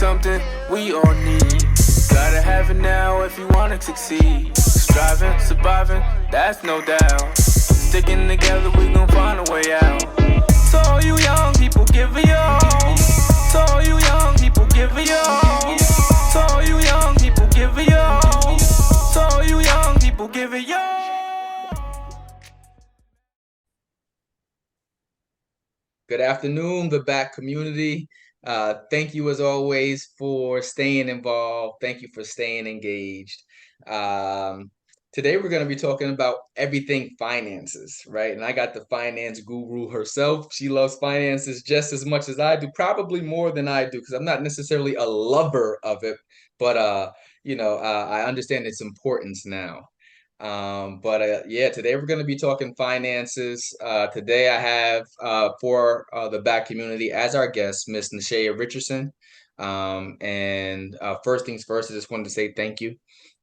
something we all need. Gotta have it now if you wanna succeed. Striving, surviving, that's no doubt. Sticking together, we gon' find a way out. So all you young people, give it your all. So all you young people, give it your all. So all you young people, give it your all. So all you young people, give it your all. Good afternoon, the back community. Thank you as always for staying involved. Thank you for staying engaged. Today we're going to be talking about everything finances, right? And I got the finance guru herself. She loves finances just as much as I do, probably more than I do, because I'm not necessarily a lover of it, but I understand its importance now. Yeah, today we're going to be talking finances. Today I have for the back community as our guest, Miss Nishaea Richardson. And first things first, I just wanted to say thank you.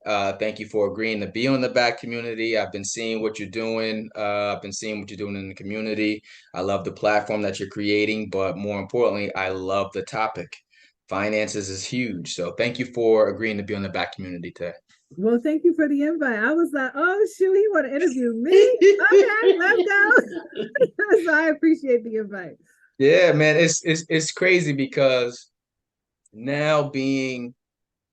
Thank you for agreeing to be on the back community. I've been seeing what you're doing. I've been seeing what you're doing in the community. I love the platform that you're creating, but more importantly, I love the topic. Finances is huge. So thank you for agreeing to be on the back community today. Well, thank you for the invite. I was like, oh, shoot, he want to interview me? Okay, let's go. So I appreciate the invite. Yeah, man, it's crazy because now being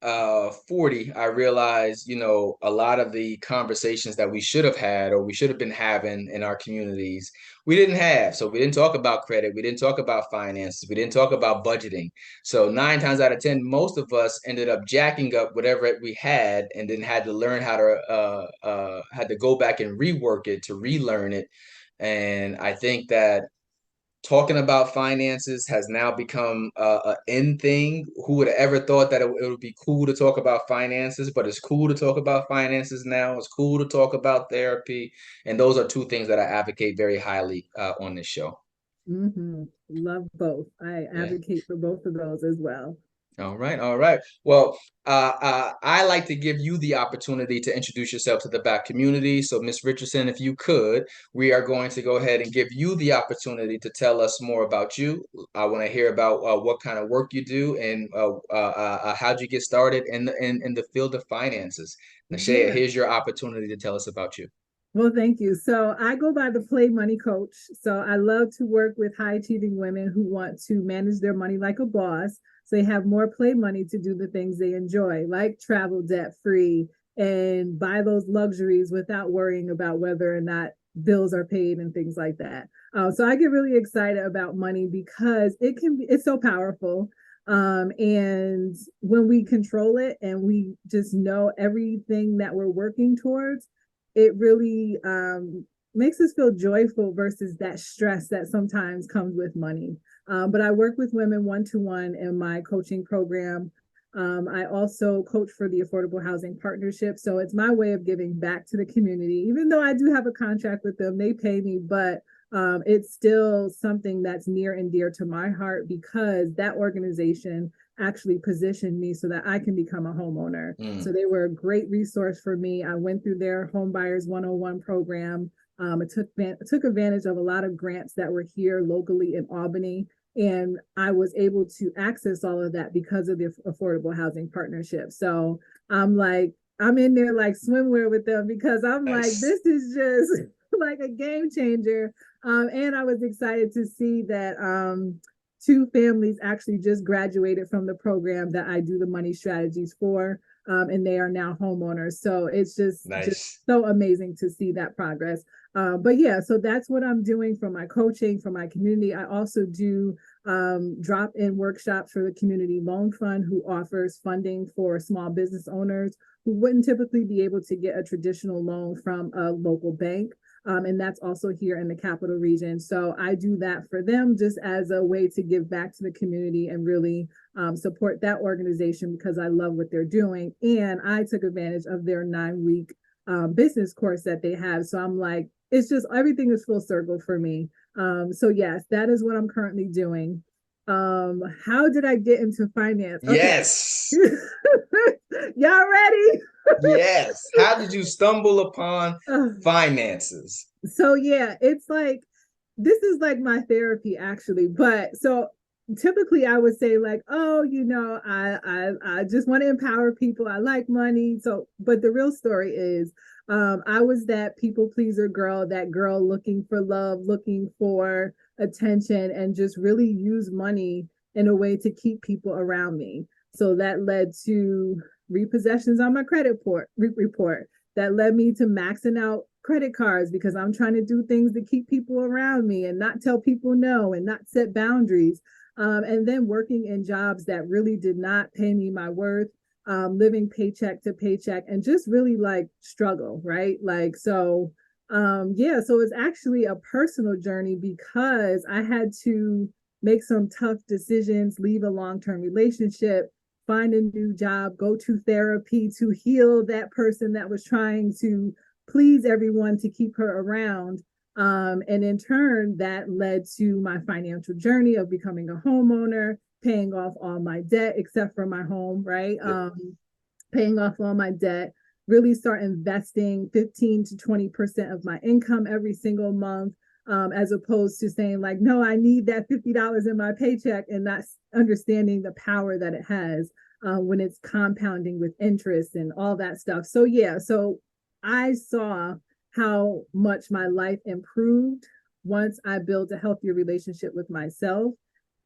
40, I realize, a lot of the conversations that we should have had or we should have been having in our communities, we didn't have. So we didn't talk about credit. We didn't talk about finances. We didn't talk about budgeting. So 9 times out of 10, most of us ended up jacking up whatever we had and then had to learn how to had to go back and rework it to relearn it. And I think that talking about finances has now become a in thing. Who would have ever thought that it would be cool to talk about finances? But it's cool to talk about finances now. It's cool to talk about therapy, and those are two things that I advocate very highly on this show. Love both. I advocate for both of those as well. All right, all right. Well, I like to give you the opportunity to introduce yourself to the back community. So, Miss Richardson, if you could, we are going to go ahead and give you the opportunity to tell us more about you. I want to hear about what kind of work you do and how'd you get started in the field of finances. Nishaea, here's your opportunity to tell us about you. Well, thank you. So I go by the Play Money Coach. So I love to work with high achieving women who want to manage their money like a boss. So they have more play money to do the things they enjoy, like travel debt free and buy those luxuries without worrying about whether or not bills are paid and things like that. So I get really excited about money because it's so powerful. And when we control it and we just know everything that we're working towards, it really makes us feel joyful versus that stress that sometimes comes with money. But I work with women one-to-one in my coaching program. I also coach for the Affordable Housing Partnership. So it's my way of giving back to the community. Even though I do have a contract with them, they pay me, but it's still something that's near and dear to my heart because that organization actually positioned me so that I can become a homeowner. So they were a great resource for me. I went through their Home Buyers 101 program. I took advantage of a lot of grants that were here locally in Albany. And I was able to access all of that because of the Affordable Housing Partnership. So I'm in there like swimwear with them because I'm nice. Like, this is just like a game changer. And I was excited to see that 2 families actually just graduated from the program that I do the money strategies for. And they are now homeowners. So it's just so amazing to see that progress. But yeah, so that's what I'm doing for my coaching, for my community. I also do drop-in workshops for the Community Loan Fund, who offers funding for small business owners who wouldn't typically be able to get a traditional loan from a local bank. And that's also here in the capital region. So I do that for them just as a way to give back to the community and really support that organization because I love what they're doing. And I took advantage of their 9-week business course that they have. So I'm like, it's just everything is full circle for me. So yes, that is what I'm currently doing. How did I get into finance? Okay. Yes. Y'all ready? Yes. How did you stumble upon finances? So yeah, it's like, this is like my therapy actually. But so typically I would say like, oh, I just want to empower people. I like money. So, but the real story is, I was that people pleaser girl, that girl looking for love, looking for attention, and just really use money in a way to keep people around me. So that led to repossessions on my report. That led me to maxing out credit cards because I'm trying to do things to keep people around me and not tell people no and not set boundaries. And then working in jobs that really did not pay me my worth, living paycheck to paycheck, and just really like struggle, right? Like, so, yeah, so it's actually a personal journey because I had to make some tough decisions, leave a long-term relationship, find a new job, go to therapy to heal that person that was trying to please everyone to keep her around. And in turn, that led to my financial journey of becoming a homeowner, paying off all my debt except for my home, right? Paying off all my debt, really start investing 15 to 20% of my income every single month, as opposed to saying like, no, I need that $50 in my paycheck, and not understanding the power that it has when it's compounding with interest and all that stuff. So yeah, so I saw how much my life improved once I built a healthier relationship with myself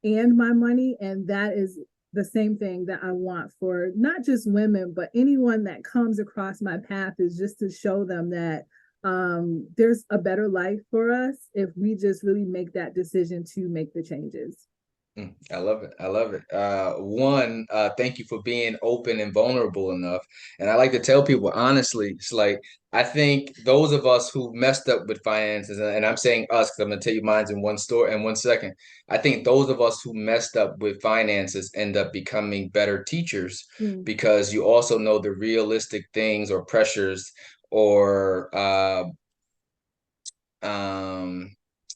and my money. And that is the same thing that I want for not just women, but anyone that comes across my path, is just to show them that there's a better life for us if we just really make that decision to make the changes. I love it. I love it. Thank you for being open and vulnerable enough. And I like to tell people honestly, it's like I think those of us who messed up with finances, and I'm saying us because I'm gonna tell you mine's in one store in 1 second. I think those of us who messed up with finances end up becoming better teachers because you also know the realistic things or pressures or um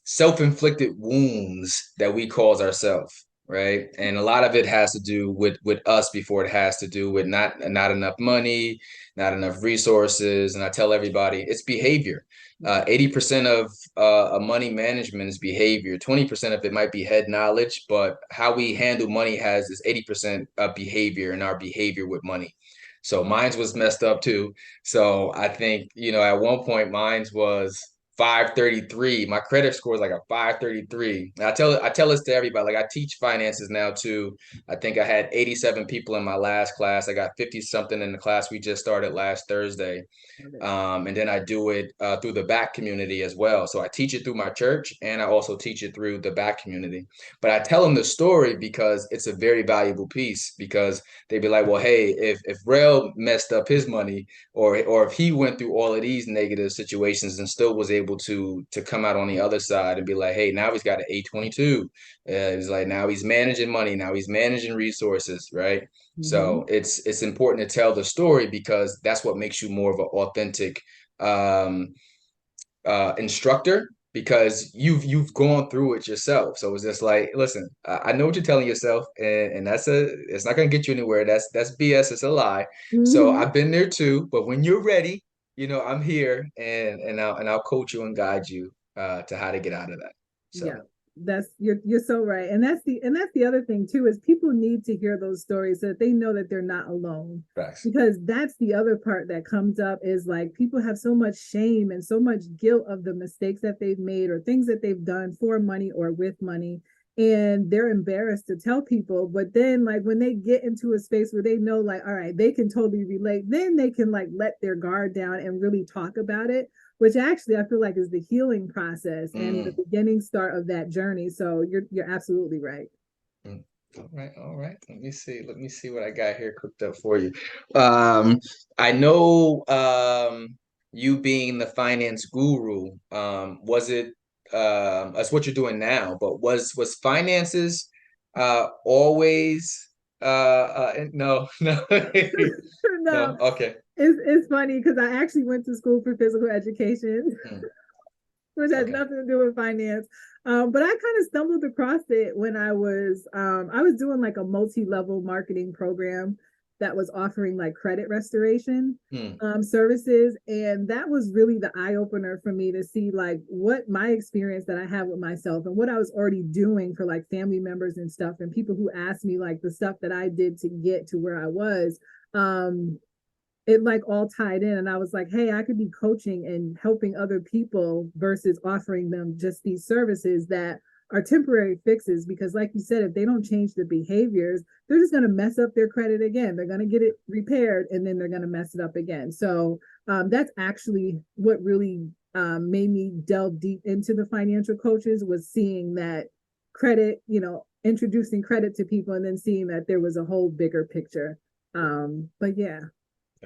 self-inflicted wounds that we cause ourselves, right? And a lot of it has to do with us before it has to do with not enough money, not enough resources. And I tell everybody it's behavior. 80% of money management is behavior. 20% of it might be head knowledge, but how we handle money has is 80% of behavior and our behavior with money. So mine's was messed up too. So I think, at one point mine's was 533. My credit score is like a 533. And I tell this to everybody. Like I teach finances now too. I think I had 87 people in my last class. I got 50 something in the class we just started last Thursday. And then I do it through the back community as well. So I teach it through my church and I also teach it through the back community. But I tell them the story because it's a very valuable piece, because they'd be like, well, hey, if Rel messed up his money, or if he went through all of these negative situations and still was able to come out on the other side and be like, hey, now he's got an 822. It's like now he's managing money, now he's managing resources, right? So it's important to tell the story because that's what makes you more of an authentic instructor, because you've gone through it yourself. So it's just like, listen, I know what you're telling yourself, and it's not gonna get you anywhere. That's BS. It's a lie. So I've been there too. But when you're ready, I'm here, and I'll coach you and guide you to how to get out of that. So. Yeah, that's you're so right. And that's the other thing too, is people need to hear those stories so that they know that they're not alone. Facts. Because that's the other part that comes up, is like people have so much shame and so much guilt of the mistakes that they've made or things that they've done for money or with money, and they're embarrassed to tell people. But then like when they get into a space where they know like, all right, they can totally relate, then they can like let their guard down and really talk about it, which actually I feel like is the healing process and the beginning start of that journey. So you're absolutely right. All right. Let me see what I got here cooked up for you. I know you being the finance guru, was it that's what you're doing now, but was finances always no. No. No, okay. It's funny because I actually went to school for physical education, which has nothing to do with finance. But I kind of stumbled across it when I was doing like a multi-level marketing program. that was offering like credit restoration Hmm. services. And that was really the eye opener for me to see like what my experience that I had with myself and what I was already doing for like family members and stuff, and people who asked me like the stuff that I did to get to where I was. It like all tied in, and I was like, hey, I could be coaching and helping other people versus offering them just these services that are temporary fixes, because like you said, if they don't change the behaviors, they're just going to mess up their credit again. They're going to get it repaired and then they're going to mess it up again. So that's actually what really made me delve deep into the financial coaches, was seeing that credit, introducing credit to people and then seeing that there was a whole bigger picture. But yeah.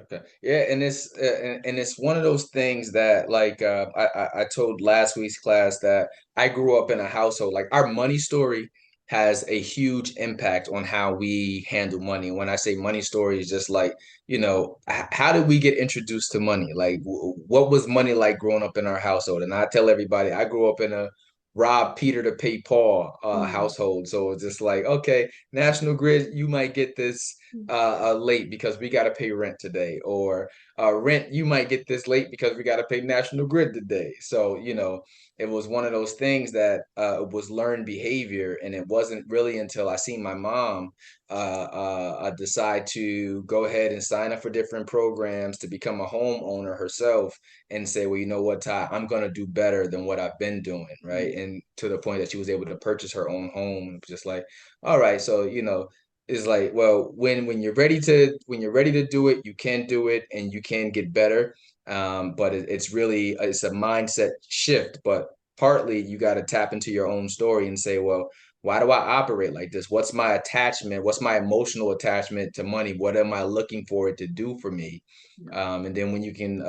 Okay. Yeah, and it's one of those things that like I told last week's class that I grew up in a household, like our money story has a huge impact on how we handle money. When I say money story, is just like, how did we get introduced to money? Like what was money like growing up in our household? And I tell everybody I grew up in a rob Peter to pay Paul household. So it's just like, okay, National Grid, you might get this late because we got to pay rent today, or rent, you might get this late because we got to pay National Grid today. So it was one of those things that was learned behavior, and it wasn't really until I seen my mom decide to go ahead and sign up for different programs to become a homeowner herself, and say, well, you know what, Ty, I'm going to do better than what I've been doing, right? And to the point that she was able to purchase her own home. Just like, all right, so is like, well, when you're ready to do it, you can do it and you can get better. But it's really, it's a mindset shift. But partly you got to tap into your own story and say, well, why do I operate like this? What's my attachment? What's my emotional attachment to money? What am I looking for it to do for me? And then when you can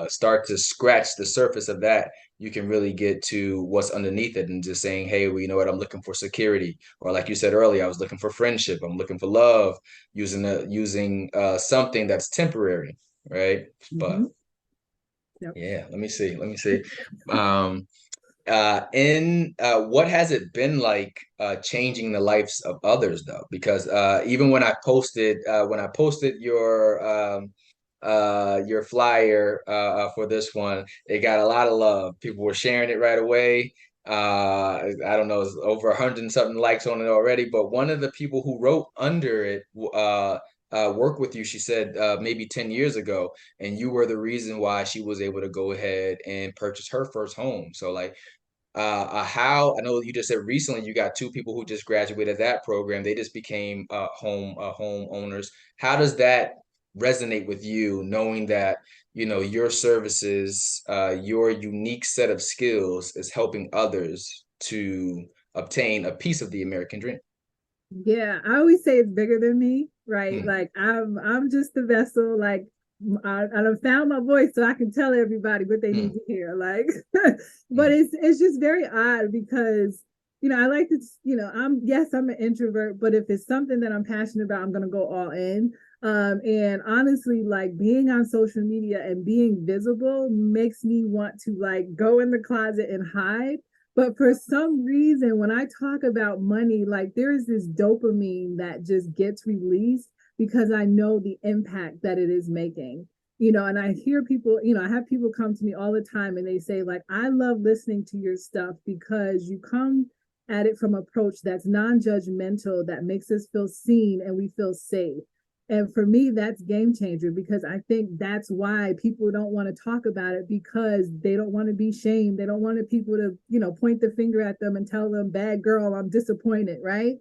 start to scratch the surface of that, you can really get to what's underneath it, and just saying, hey, well, you know what, I'm looking for security, or like you said earlier, I was looking for friendship, I'm looking for love, using something that's temporary, right? But Yep. yeah, let me see. Um, in what has it been like changing the lives of others though? Because even when I posted your flyer for this one, it got a lot of love. People were sharing it right away. I don't know, it's over 100 and something likes on it already. But one of the people who wrote under it worked with you, she said, maybe 10 years ago, and you were the reason why she was able to go ahead and purchase her first home. So like, how, I know you just said recently you got two people who just graduated that program, they just became home owners. How does that resonate with you, knowing that your services, your unique set of skills is helping others to obtain a piece of the American dream? Yeah, I always say it's bigger than me, right? Mm, Like I'm just the vessel. Like I done found my voice so I can tell everybody what they need mm, to hear. Like, but mm, it's just very odd because I like to I'm an introvert, but if it's something that I'm passionate about, I'm gonna go all in. And honestly, like being on social media and being visible makes me want to like go in the closet and hide. But for some reason, when I talk about money, like there is this dopamine that just gets released because I know the impact that it is making. And I hear people, I have people come to me all the time and they say, like, I love listening to your stuff because you come at it from an approach that's non-judgmental, that makes us feel seen and we feel safe. And for me, that's game changer, because I think that's why people don't want to talk about it, because they don't want to be shamed. They don't want people to, point the finger at them and tell them, bad girl, I'm disappointed. Right.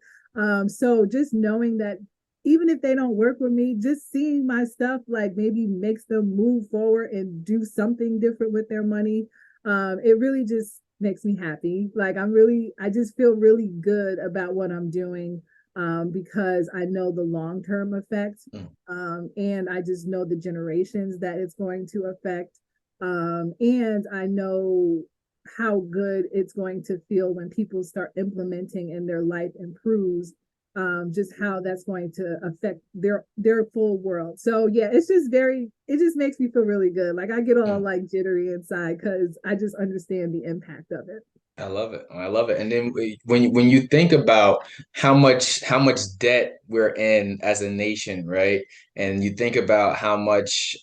So just knowing that even if they don't work with me, just seeing my stuff like maybe makes them move forward and do something different with their money. It really just makes me happy. Like I just feel really good about what I'm doing, because I know the long-term effect, mm. and I just know the generations that it's going to affect, and I know how good it's going to feel when people start implementing and their life improves, just how that's going to affect their full world. So yeah, it just makes me feel really good. Like I get all Mm. like jittery inside because I just understand the impact of it. I love it. I love it. And then when you think about how much debt we're in as a nation, right? And you think about how much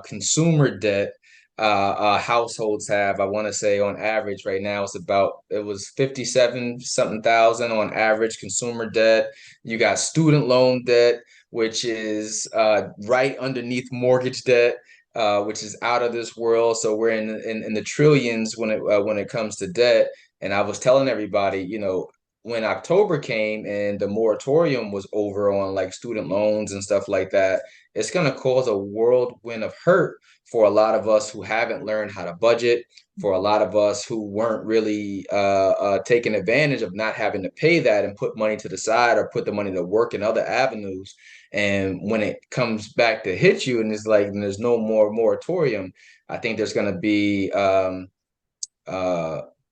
consumer debt households have. I want to say on average right now it was 57 something thousand on average consumer debt. You got student loan debt, which is right underneath mortgage debt, which is out of this world. So we're in the trillions when it comes to debt. And I was telling everybody, when October came and the moratorium was over on like student loans and stuff like that, it's going to cause a whirlwind of hurt for a lot of us who haven't learned how to budget, for a lot of us who weren't really taking advantage of not having to pay that and put money to the side or put the money to work in other avenues. And when it comes back to hit you and it's like, and there's no more moratorium, I think there's going to be, uh,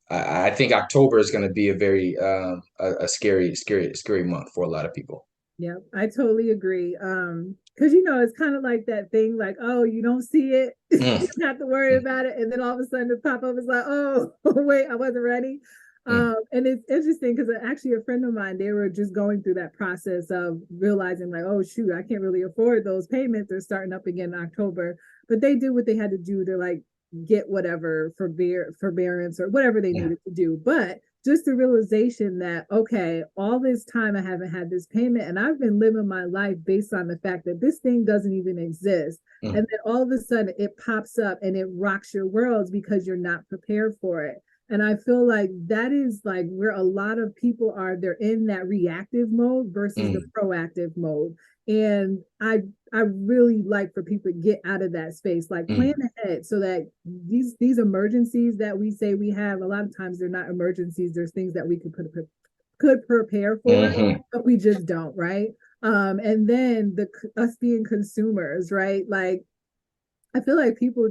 I think October is going to be a very, a scary month for a lot of people. Yeah, I totally agree. Because it's kind of like that thing, like, oh, you don't see it, you Mm, don't have to worry mm, about it, and then all of a sudden the pop up is like, oh, wait, I wasn't ready. mm, And it's interesting because actually a friend of mine, they were just going through that process of realizing like, oh shoot, I can't really afford those payments. They're starting up again in October, but they did what they had to do to like get whatever forbearance or whatever they yeah. needed to do. But just the realization that, okay, all this time I haven't had this payment and I've been living my life based on the fact that this thing doesn't even exist. Mm, And then all of a sudden it pops up and it rocks your worlds because you're not prepared for it. And I feel like that is like where a lot of people are, they're in that reactive mode versus the mm, proactive mode. And I really like for people to get out of that space, like plan mm, ahead so that these emergencies that we say we have, a lot of times they're not emergencies. There's things that we could prepare for, mhm, but we just don't, right? And then us being consumers, right? Like I feel like people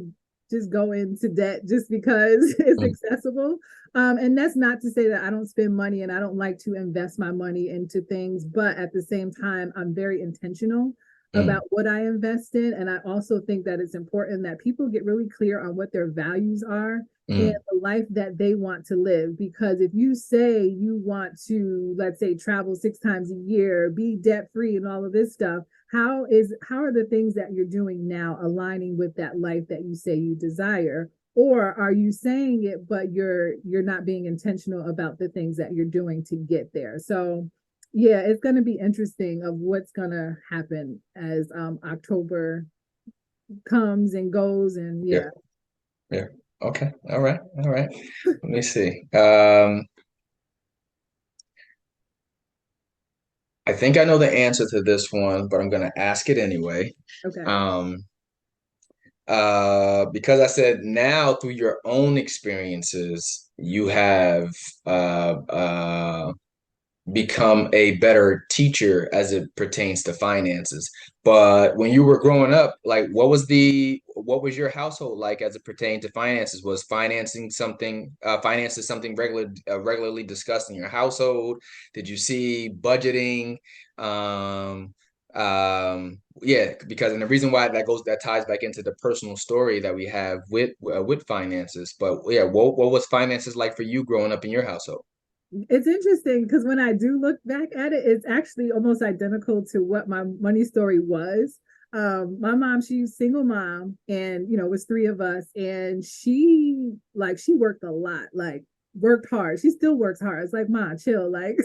just go into debt just because it's mm, accessible. And that's not to say that I don't spend money and I don't like to invest my money into things, but at the same time, I'm very intentional mm, about what I invest in. And I also think that it's important that people get really clear on what their values are and mm, the life that they want to live. Because if you say you want to, let's say, travel 6 times a year, be debt free, and all of this stuff, how are the things that you're doing now aligning with that life that you say you desire? Or are you saying it but you're not being intentional about the things that you're doing to get there? So yeah, it's going to be interesting of what's going to happen as October comes and goes. And yeah, yeah. yeah. Okay. All right. All right. Let me see. I think I know the answer to this one, but I'm gonna ask it anyway. Okay. Um, because I said now through your own experiences, you have become a better teacher as it pertains to finances. But when you were growing up, like what was your household like as it pertained to finances? Was finances something regularly discussed in your household? Did you see budgeting? Um, yeah, because and the reason why that ties back into the personal story that we have with finances. But yeah, what was finances like for you growing up in your household? It's interesting because when I do look back at it, it's actually almost identical to what my money story was. My mom, she's single mom, and it was three of us, and she worked a lot, like worked hard. She still works hard. It's like, mom, chill, like,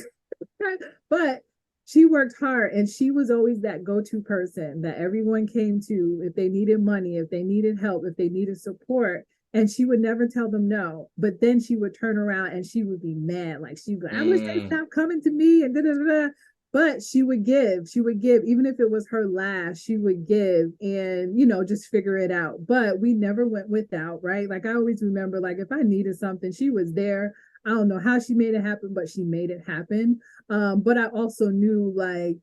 but she worked hard, and she was always that go-to person that everyone came to if they needed money, if they needed help, if they needed support. And she would never tell them no. But then she would turn around and she would be mad. Like she'd be like, I wish they Mm, stopped coming to me and da da da. But she would give. She would give, even if it was her last, she would give and, just figure it out. But we never went without, right? Like I always remember, like if I needed something, she was there. I don't know how she made it happen, but she made it happen. But I also knew like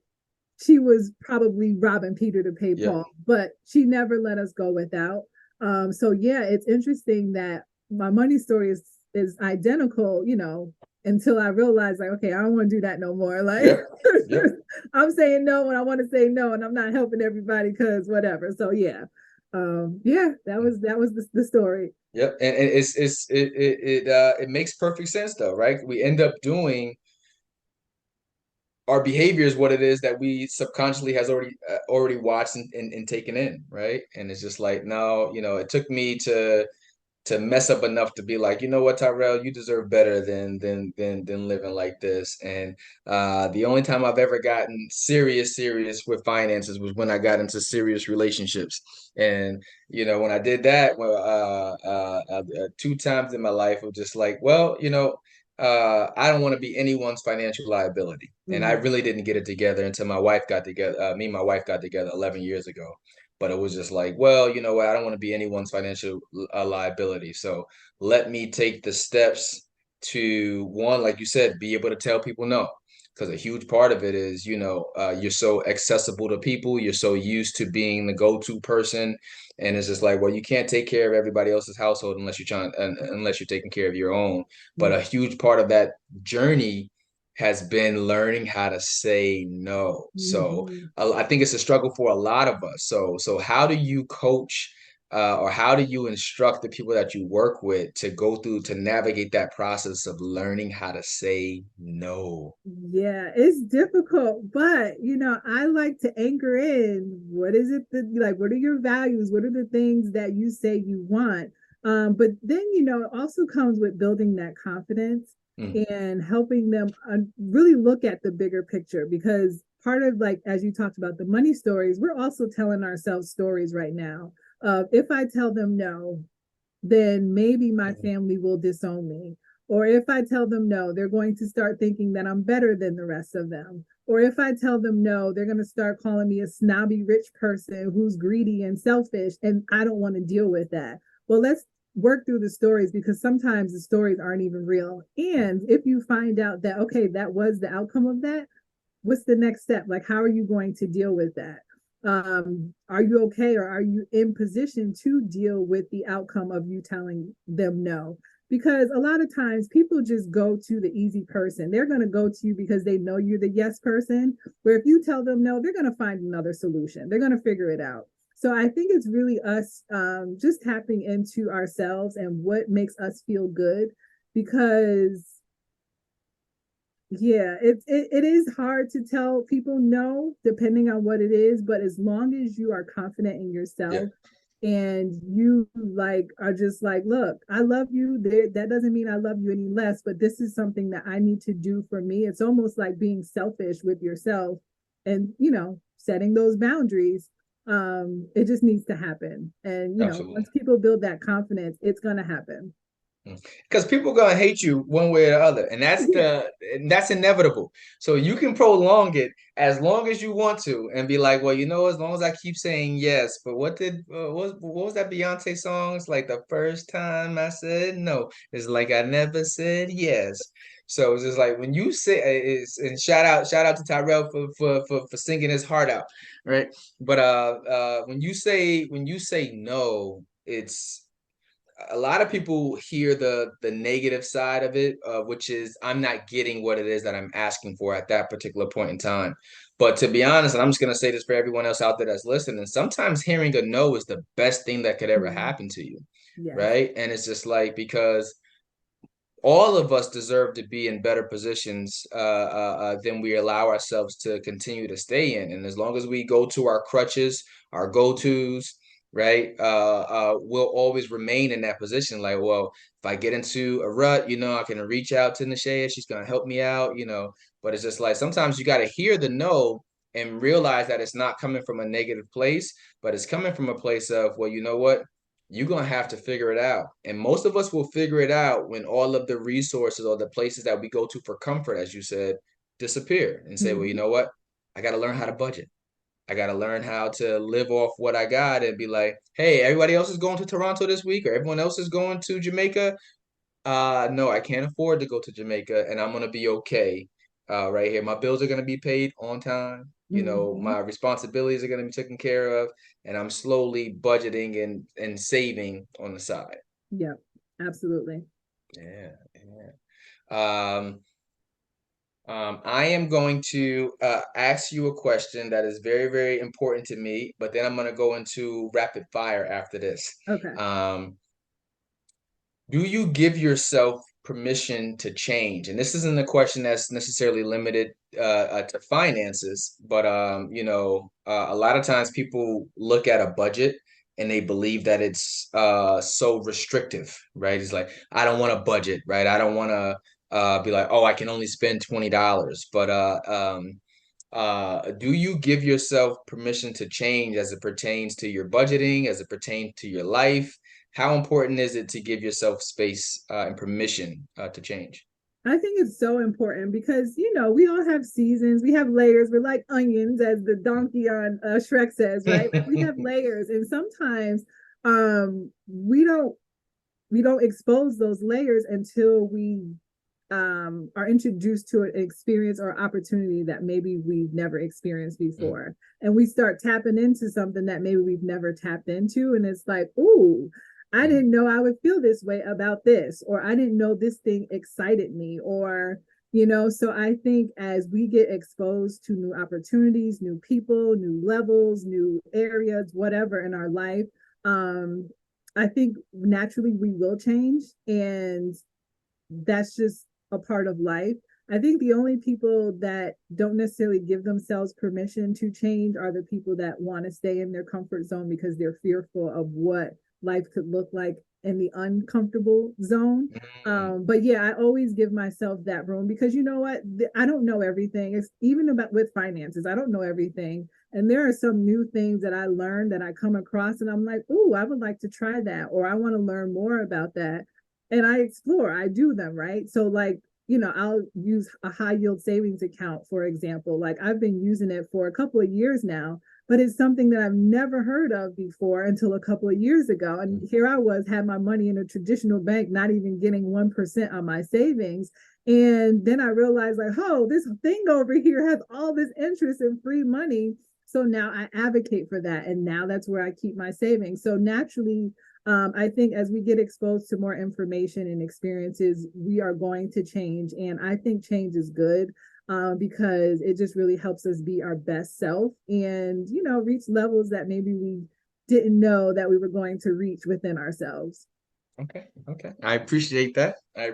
she was probably robbing Peter to pay yeah. Paul, but she never let us go without. So yeah, it's interesting that my money story is identical, until I realized like, okay, I don't want to do that no more. Like Yep. Yep. I'm saying no when I want to say no, and I'm not helping everybody because whatever. So yeah. Yeah, that was the story. Yep, and it makes perfect sense though, right? We end up doing our behavior is what it is that we subconsciously has already watched and taken in, right? And it's just like, no, it took me to mess up enough to be like, you know what, Tyrell, you deserve better than living like this. And the only time I've ever gotten serious with finances was when I got into serious relationships. And when I did that, well, two times in my life, it was just like, well, I don't want to be anyone's financial liability. And I Mhm. really didn't get it together until my wife got together. Me and my wife got together 11 years ago. But it was just like, well, you know what? I don't want to be anyone's financial liability. So let me take the steps to, one, like you said, be able to tell people no. Because a huge part of it is, you're so accessible to people. You're so used to being the go-to person. And it's just like, well, you can't take care of everybody else's household unless you're taking care of your own. But a huge part of that journey has been learning how to say no. So Mhm. I think it's a struggle for a lot of us. So how do you coach or how do you instruct the people that you work with to go through to navigate that process of learning how to say no? Yeah, it's difficult, but I like to anchor in what is it that like what are your values? What are the things that you say you want? But then it also comes with building that confidence Mm, and helping them really look at the bigger picture because part of like as you talked about the money stories, we're also telling ourselves stories right now. If I tell them no, then maybe my mm, family will disown me. Or if I tell them no, they're going to start thinking that I'm better than the rest of them. Or if I tell them no, they're going to start calling me a snobby rich person who's greedy and selfish. And I don't want to deal with that. Well, let's work through the stories because sometimes the stories aren't even real. And if you find out that, okay, that was the outcome of that, what's the next step? Like, how are you going to deal with that? Are you okay or are you in position to deal with the outcome of you telling them no? Because a lot of times people just go to the easy person. They're going to go to you because they know you're the yes person. Where if you tell them no, they're going to find another solution. They're going to figure it out. So I think it's really us just tapping into ourselves and what makes us feel good because yeah, it is hard to tell people no, depending on what it is, but as long as you are confident in yeah, yourself and you like are just like, look, I love you. That doesn't mean I love you any less, but this is something that I need to do for me. It's almost like being selfish with yourself and setting those boundaries. It just needs to happen. And absolutely. once people build that confidence, it's gonna happen. Because people are gonna hate you one way or the other, and Yeah. that's inevitable. So you can prolong it as long as you want to, and be like, well, as long as I keep saying yes. But what was that Beyonce song? It's like the first time I said no. It's like I never said yes. So it's just like when you say and shout out to Tyrell for singing his heart out, right? But when you say no, it's a lot of people hear the negative side of it, which is I'm not getting what it is that I'm asking for at that particular point in time. But to be honest, and I'm just gonna say this for everyone else out there that's listening, sometimes hearing a no is the best thing that could ever Mhm. happen to you, Yes. right? And it's just like because all of us deserve to be in better positions than we allow ourselves to continue to stay in. And as long as we go to our crutches, our go-tos, right, we'll always remain in that position. Like, well, if I get into a rut, I can reach out to Nishaea. She's going to help me out. But it's just like sometimes you got to hear the no and realize that it's not coming from a negative place, but it's coming from a place of, well, you know what? You're going to have to figure it out. And most of us will figure it out when all of the resources or the places that we go to for comfort, as you said, disappear and say, well, you Mhm. know what? I got to learn how to budget. I got to learn how to live off what I got and be like, hey, everybody else is going to Toronto this week or everyone else is going to Jamaica. No, I can't afford to go to Jamaica and I'm going to be okay right here. My bills are going to be paid on time. My Mhm. responsibilities are going to be taken care of and I'm slowly budgeting and saving on the side. Yep, absolutely. Yeah, yeah. Um, I am going to ask you a question that is very, very important to me, but then I'm going to go into rapid fire after this. Okay. Um, do you give yourself permission to change? And this isn't a question that's necessarily limited to finances, but a lot of times people look at a budget and they believe that it's so restrictive, right? It's like, I don't want a budget, right? I don't want to be like, oh, I can only spend $20. But do you give yourself permission to change as it pertains to your budgeting, as it pertains to your life? How important is it to give yourself space and permission to change? I think it's so important because, we all have seasons, we have layers. We're like onions, as the donkey on Shrek says, right? Like we have layers, and sometimes we don't expose those layers until we are introduced to an experience or opportunity that maybe we've never experienced before. And we start tapping into something that maybe we've never tapped into. And it's like, ooh, I didn't know I would feel this way about this, or I didn't know this thing excited me, or, so I think as we get exposed to new opportunities, new people, new levels, new areas, whatever in our life, I think naturally we will change. And that's just a part of life. I think the only people that don't necessarily give themselves permission to change are the people that want to stay in their comfort zone because they're fearful of what life could look like in the uncomfortable zone. But yeah, I always give myself that room because you know what? I don't know everything. It's even about with finances. I don't know everything. And there are some new things that I learned that I come across and I'm like, oh, I would like to try that, or I want to learn more about that. And I explore, I do them, right? So like, I'll use a high yield savings account, for example. Like I've been using it for a couple of years now, but it's something that I've never heard of before until a couple of years ago. And here I was, had my money in a traditional bank, not even getting 1% on my savings. And then I realized like, oh, this thing over here has all this interest and free money. So now I advocate for that. And now that's where I keep my savings. So naturally, I think as we get exposed to more information and experiences, we are going to change. And I think change is good because it just really helps us be our best self and, reach levels that maybe we didn't know that we were going to reach within ourselves. Okay. I appreciate that. I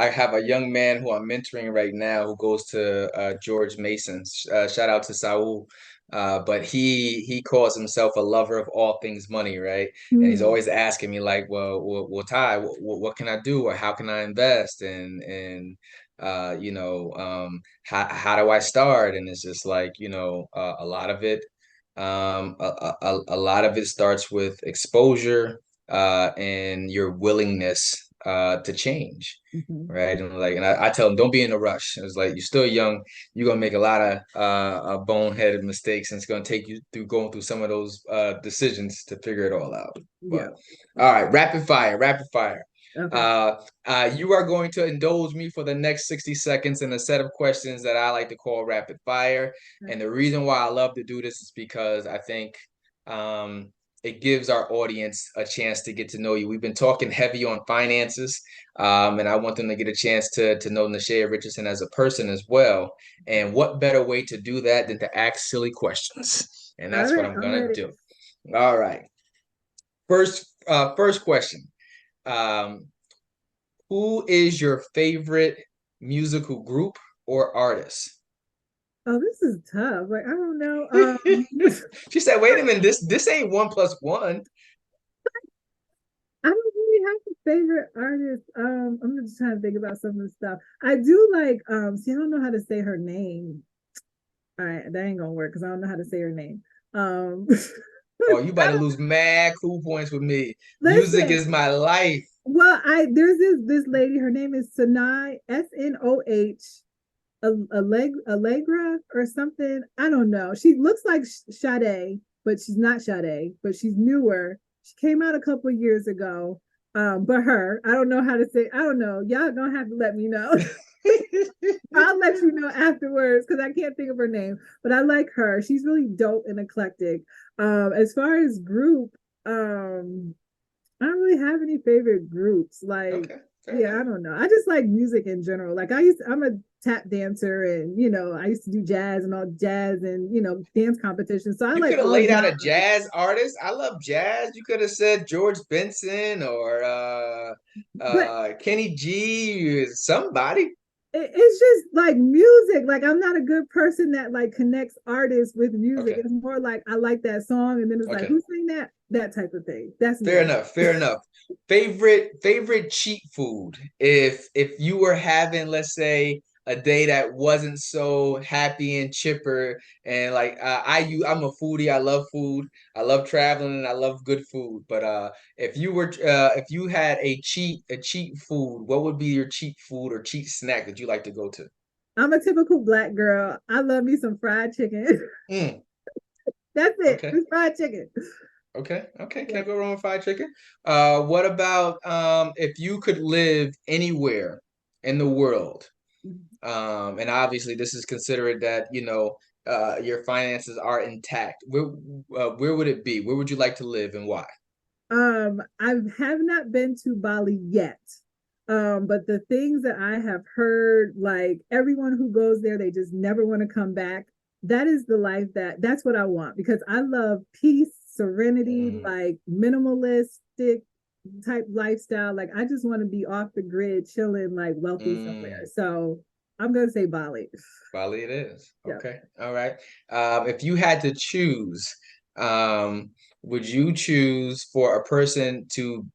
have a young man who I'm mentoring right now who goes to George Mason's. Shout out to Saul. But he calls himself a lover of all things money, right? And he's always asking me like, Ty, what can I do, or how can I invest, and how do I start? And it's just like, a lot of it, a lot of it starts with exposure and your willingness to change, right? And I tell them, don't be in a rush. It's like, you're still young, you're gonna make a lot of boneheaded mistakes, and it's gonna take you through going through some of those decisions to figure it all out. Yeah. But all right, rapid fire. Okay. You are going to indulge me for the next 60 seconds in a set of questions that I like to call rapid fire. And the reason why I love to do this is because I think it gives our audience a chance to get to know you. We've been talking heavy on finances, and I want them to get a chance to know Nishaea Richardson as a person as well. And what better way to do that than to ask silly questions? And that's what I'm gonna do. All right. First question. Who is your favorite musical group or artist? Oh, this is tough. Like, I don't know. She said, wait a minute, this ain't 1+1. I don't really have a favorite artist. I'm just trying to think about some of the stuff. I do like, see, I don't know how to say her name. All right, that ain't gonna work because I don't know how to say her name. Oh, you about to lose mad cool points with me. Listen, music is my life. Well, there's this lady, her name is Sanai, Snoh, Allegra or something. I don't know. She looks like Sade, but she's not Sade, but she's newer. She came out a couple of years ago. But her, I don't know how to say, I don't know. Y'all don't have to let me know. I'll let you know afterwards because I can't think of her name. But I like her. She's really dope and eclectic. As far as group, I don't really have any favorite groups. Like, Fair Yeah, enough. I don't know. I just like music in general. Like I'm a tap dancer, and I used to do jazz and all jazz and dance competitions. So I You like could have all laid out a genres. jazz artist. I love jazz. You could have said George Benson or But Kenny G, somebody. it's just like music. Like I'm not a good person that like connects artists with music. Okay. It's more like I like that song, and then it's like, Okay. who sang that? That type of thing. That's Fair me. enough. Fair enough. Favorite cheat food. If you were having, let's say, a day that wasn't so happy and chipper, and like I'm a foodie. I love food. I love traveling, and I love good food. But if you had a cheat food, what would be your cheat food or cheat snack that you like to go to? I'm a typical black girl. I love me some fried chicken. Mm, That's it. okay. It's fried chicken. Okay, okay, Yeah. can't go wrong with fried chicken. What about if you could live anywhere in the world? And obviously this is considered that, your finances are intact. Where would it be? Where would you like to live and why? I have not been to Bali yet. But the things that I have heard, like everyone who goes there, they just never want to come back. That is the life that's what I want because I love peace, serenity, Mm, like minimalistic type lifestyle. Like I just want to be off the grid, chilling, like wealthy somewhere. mm, So I'm gonna say Bali. Bali it is. Yeah. Okay, all right. If you had to choose, would you choose for a person to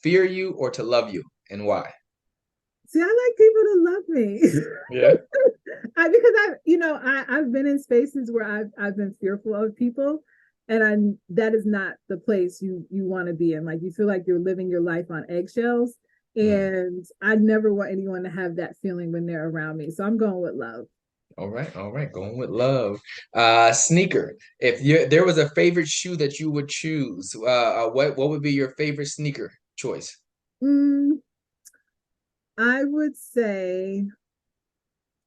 fear you or to love you and why? See, I like people to love me. Yeah. Because I've been in spaces where I've been fearful of people, and that is not the place you want to be in. Like you feel like you're living your life on eggshells, Mm. and I never want anyone to have that feeling when they're around me. So I'm going with love. All right, going with love. Sneaker. If there was a favorite shoe that you would choose, what would be your favorite sneaker choice? Mm, I would say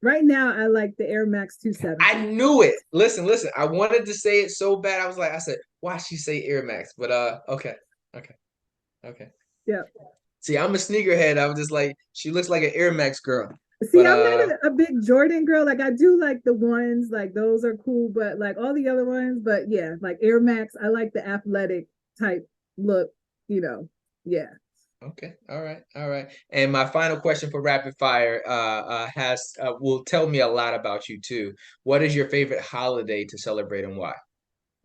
right now I like the Air Max I 270. knew it. Listen, listen. I wanted to say it so bad. I said, why she say Air Max? But okay, okay, okay. Yeah. See, I'm a sneakerhead. I was just like, she looks like an Air Max girl. See, But I'm not a big Jordan girl. Like I do like the ones, like those are cool, but like all the other ones, but yeah, like Air Max, I like the athletic type look, you know. Yeah. okay, all right, all right. And my final question for rapid fire has will tell me a lot about you too. What is your favorite holiday to celebrate and why?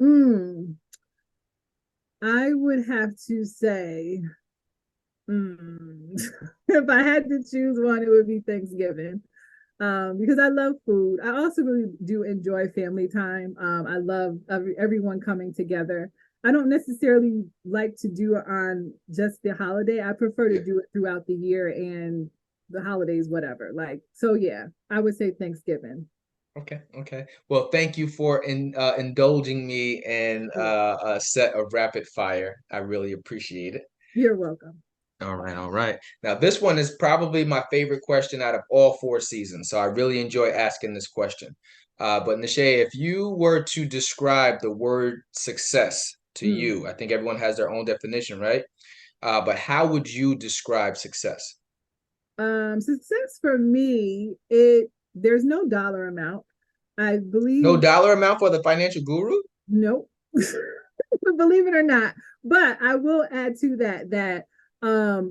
Mm, I would have to say, if I had to choose one, it would be Thanksgiving. Because I love food. I also really do enjoy family time. I love everyone coming together. I don't necessarily like to do it on just the holiday. I prefer to Yeah. do it throughout the year and the holidays, whatever. Like, so yeah, I would say Thanksgiving. Okay, okay. Well, thank you for indulging me in a set of rapid fire. I really appreciate it. You're welcome. All right, all right. Now, this one is probably my favorite question out of all four seasons, so I really enjoy asking this question. But Nishaea, if you were to describe the word success to Mm. you, I think everyone has their own definition, right? But how would you describe success? Success for me, it there's no dollar amount. I No believe dollar amount for the financial guru? nope. Believe it or not. But I will add to that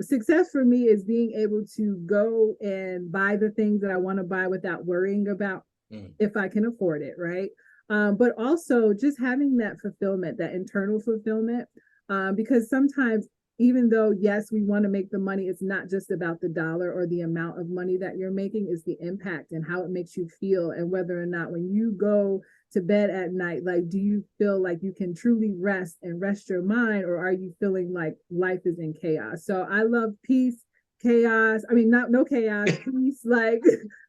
success for me is being able to go and buy the things that I want to buy without worrying about Mm, if I can afford it, right? But also just having that fulfillment, that internal fulfillment, because sometimes even though yes we want to make the money, it's not just about the dollar or the amount of money that you're making, it's the impact and how it makes you feel, and whether or not when you go to bed at night, like do you feel like you can truly rest and rest your mind, or are you feeling like life is in chaos? So I love peace, chaos, I mean not no chaos, peace, like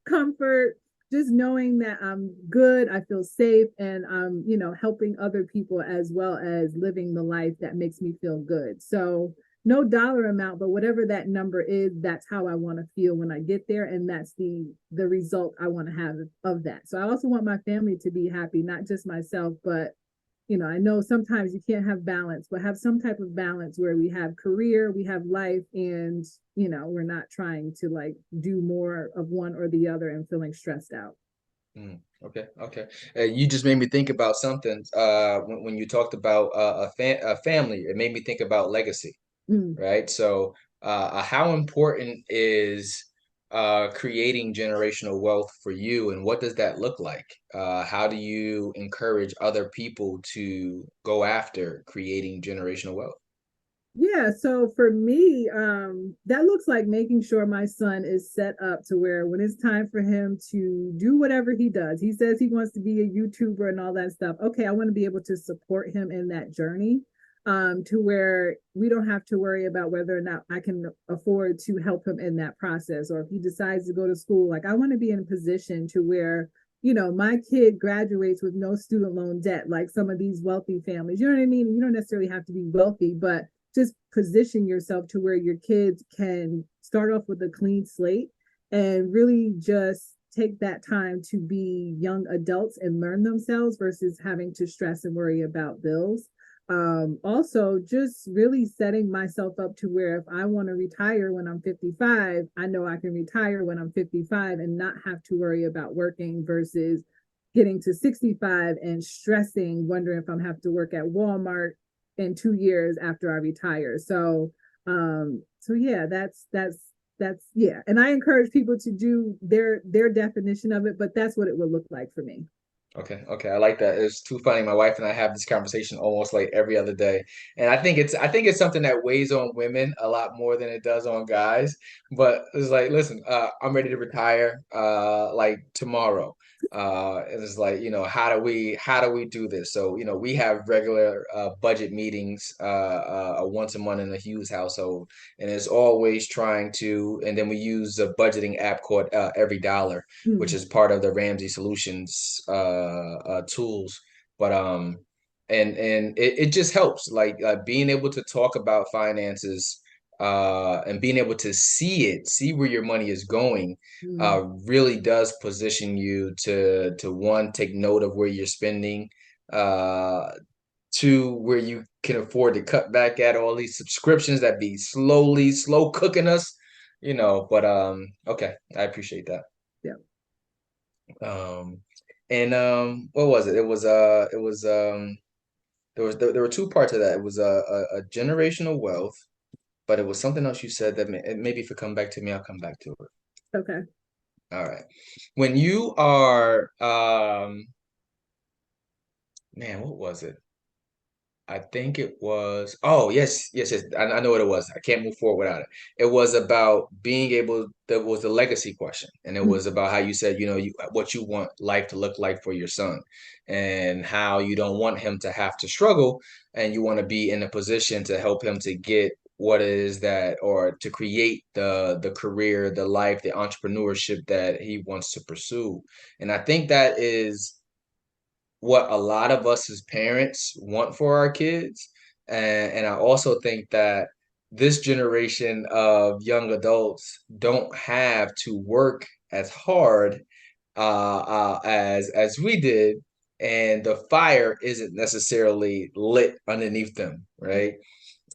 comfort, just knowing that I'm good, I feel safe, and I'm, helping other people as well as living the life that makes me feel good. So no dollar amount, but whatever that number is, that's how I want to feel when I get there, and that's the result I want to have of that. So I also want my family to be happy, not just myself, but I know sometimes you can't have balance, but have some type of balance where we have career, we have life, and we're not trying to like do more of one or the other and feeling stressed out. Okay, okay. You just made me think about something. When you talked about a family, it made me think about legacy, Mm. right? So, how important is creating generational wealth for you, and what does that look like? How do you encourage other people to go after creating generational wealth? Yeah, so for me, that looks like making sure my son is set up to where when it's time for him to do whatever he does, he says he wants to be a YouTuber and all that stuff. Okay, I want to be able to support him in that journey, to where we don't have to worry about whether or not I can afford to help him in that process. Or if he decides to go to school, like I want to be in a position to where my kid graduates with no student loan debt, like some of these wealthy families. You know what I mean? You don't necessarily have to be wealthy, but just position yourself to where your kids can start off with a clean slate and really just take that time to be young adults and learn themselves versus having to stress and worry about bills. Also, just really setting myself up to where if I want to retire when I'm 55, I know I can retire when I'm 55 and not have to worry about working versus getting to 65 and stressing, wondering if I'm have to work at Walmart in 2 years after I retire. So yeah, that's yeah. And I encourage people to do their definition of it, but that's what it would look like for me. Okay, okay, I like that. It's too funny. My wife and I have this conversation almost like every other day, and I think it's something that weighs on women a lot more than it does on guys. But it's like, listen, I'm ready to retire, like tomorrow. And it's like, how do we do this? So, we have regular budget meetings, once a month in a Hughes household, and it's always trying to. And then we use a budgeting app called Every Dollar, which Mm. is part of the Ramsey Solutions tools. But and it just helps, like being able to talk about finances, and being able to see where your money is going, Mm. really does position you to one, take note of where you're spending, uh two, where you can afford to cut back at all these subscriptions that be slow cooking us, but okay, I appreciate that. Yeah. Um, and what was it? There were two parts of that. It was a generational wealth, but it was something else you said that maybe if it come back to me, I'll come back to it. Okay. All right. When you are man, what was it? I think it was, oh, yes, yes, yes. I know what it was. I can't move forward without it. It was about being able, that was the legacy question. And it Mm. was about how you said, what you want life to look like for your son, and how you don't want him to have to struggle, and you want to be in a position to help him to get what it is that, or to create the career, the life, the entrepreneurship that he wants to pursue. And I think that is what a lot of us as parents want for our kids. And I also think that this generation of young adults don't have to work as hard, as we did, and the fire isn't necessarily lit underneath them, right?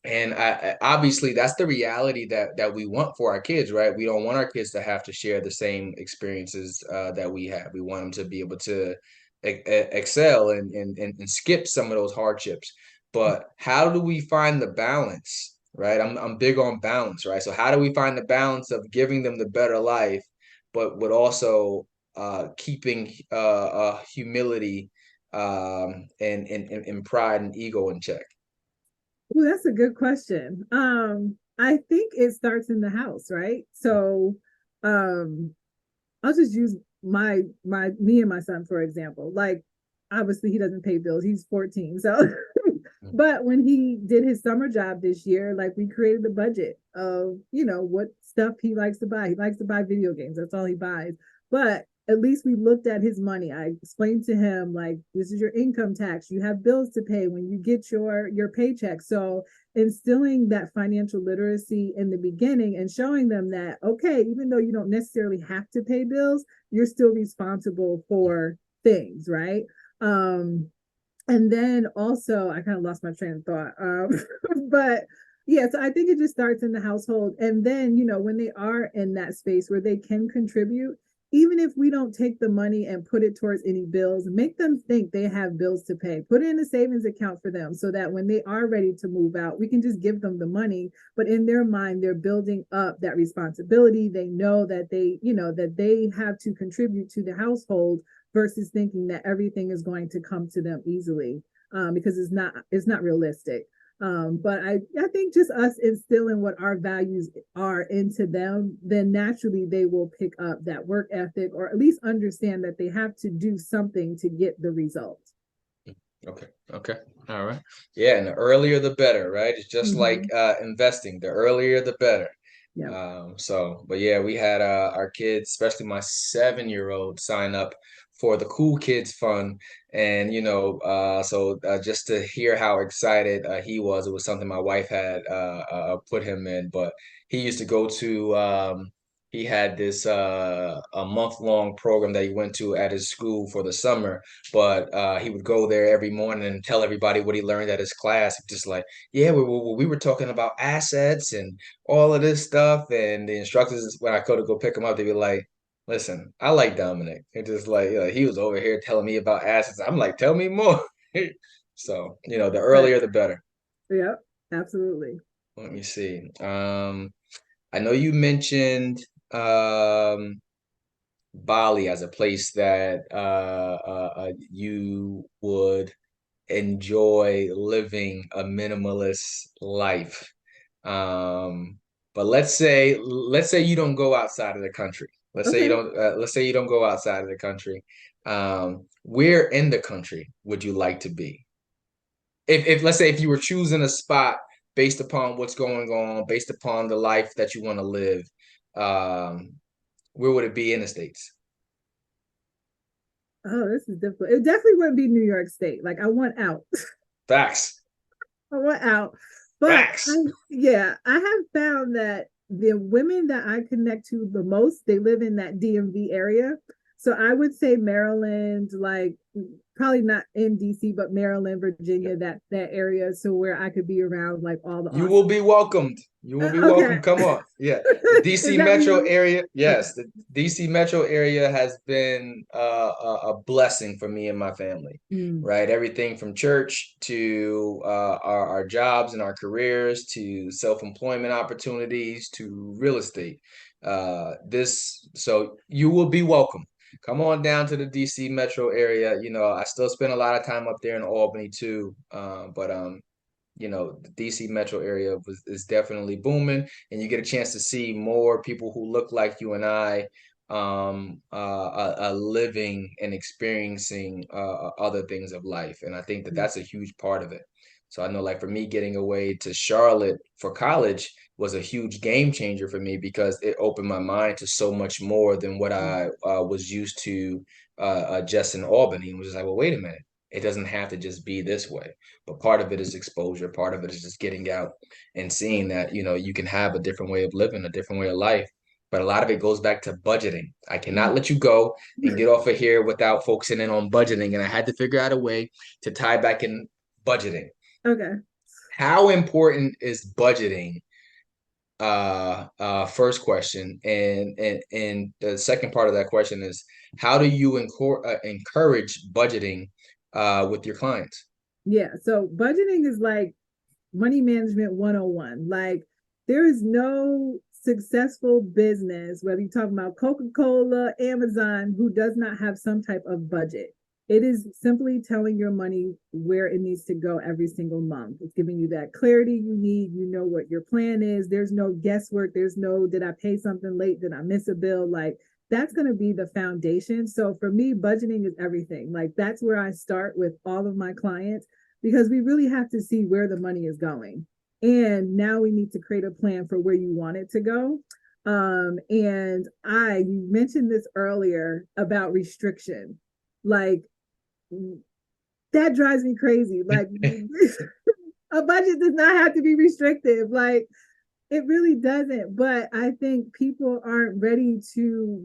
And obviously that's the reality that we want for our kids, right? We don't want our kids to have to share the same experiences that we have. We want them to be able to excel and skip some of those hardships. But how do we find the balance, right? I'm big on balance, right? So how do we find the balance of giving them the better life, but with also keeping humility, and pride and ego in check? Well, that's a good question. I think it starts in the house, right? So, um, I'll just use my me and my son for example. Like, obviously, he doesn't pay bills. He's 14, so. But when he did his summer job this year, like we created a budget of what stuff he likes to buy. He likes to buy video games. That's all he buys. But at least we looked at his money. I explained to him, like, this is your income tax. You have bills to pay when you get your paycheck. So instilling that financial literacy in the beginning and showing them that, okay, even though you don't necessarily have to pay bills, you're still responsible for things, right? um And then also, I kind of lost my train of thought. But yeah, so I think it just starts in the household. And then, when they are in that space where they can contribute, even if we don't take the money and put it towards any bills, make them think they have bills to pay. Put it in a savings account for them so that when they are ready to move out, we can just give them the money. But in their mind, they're building up that responsibility. They know that they have to contribute to the household versus thinking that everything is going to come to them easily, because it's not realistic. But I think just us instilling what our values are into them, then naturally they will pick up that work ethic, or at least understand that they have to do something to get the result. Okay. Okay. All right. Yeah, and the earlier the better, right? It's just like investing. The earlier the better. Yeah. But yeah, we had our kids, especially my 7-year-old, sign up for the Cool Kids Fund, and just to hear how excited he was, it was something my wife had put him in. But he used to go to he had this a month-long program that he went to at his school for the summer, but he would go there every morning and tell everybody what he learned at his class. Just like, yeah, we were talking about assets and all of this stuff. And the instructors, when I go pick him up, they'd be like, listen, I like Dominic. It's just like, he was over here telling me about assets. I'm like, tell me more. So, the Right. earlier, the better. Yep. Absolutely. Let me see. I know you mentioned um, Bali as a place that you would enjoy living a minimalist life. Um, but let's say you don't go outside of the country. Okay. Let's say you don't go outside of the country. Where in the country would you like to be? If let's say if you were choosing a spot based upon what's going on, based upon the life that you want to live, um, where would it be in the States? Oh, this is difficult. It definitely wouldn't be New York State. Like, I want out. Facts. I want out. But Facts. yeah, I have found that the women that I connect to the most, they live in that DMV area. So I would say Maryland, like probably not in DC, but Maryland, Virginia, that area. So where I could be around like all the You will awesome. be welcomed. You will be Okay. welcome. Come on. Yeah. The Is DC that metro you? area. Okay. Yes. The DC metro area has been a blessing for me and my family, Mm. right? Everything from church to our jobs and our careers to self-employment opportunities to real estate. So you will be welcome. Come on down to the DC metro area. I still spend a lot of time up there in Albany too. But the DC metro area is definitely booming, and you get a chance to see more people who look like you and I living and experiencing other things of life. And I think that Mm. that's a huge part of it. So I know, like, for me, getting away to Charlotte for college was a huge game changer for me because it opened my mind to so much more than what I was used to just in Albany. And was just like, well, wait a minute. It doesn't have to just be this way. But part of it is exposure. Part of it is just getting out and seeing that, you can have a different way of living, a different way of life. But a lot of it goes back to budgeting. I cannot let you go and get off of here without focusing in on budgeting. And I had to figure out a way to tie back in budgeting. Okay. How important is budgeting? First question. And the second part of that question is, how do you encourage budgeting with your clients? Yeah. So budgeting is like money management 101. Like, there is no successful business, whether you're talking about Coca-Cola, Amazon, who does not have some type of budget. It is simply telling your money where it needs to go every single month. It's giving you that clarity you need. You know what your plan is. There's no guesswork. There's no, did I pay something late? Did I miss a bill? Like, that's going to be the foundation. So for me, budgeting is everything. Like, that's where I start with all of my clients, because we really have to see where the money is going. And now we need to create a plan for where you want it to go. And you mentioned this earlier about restriction. Like, that drives me crazy. Like, a budget does not have to be restrictive. Like, it really doesn't. But I think people aren't ready to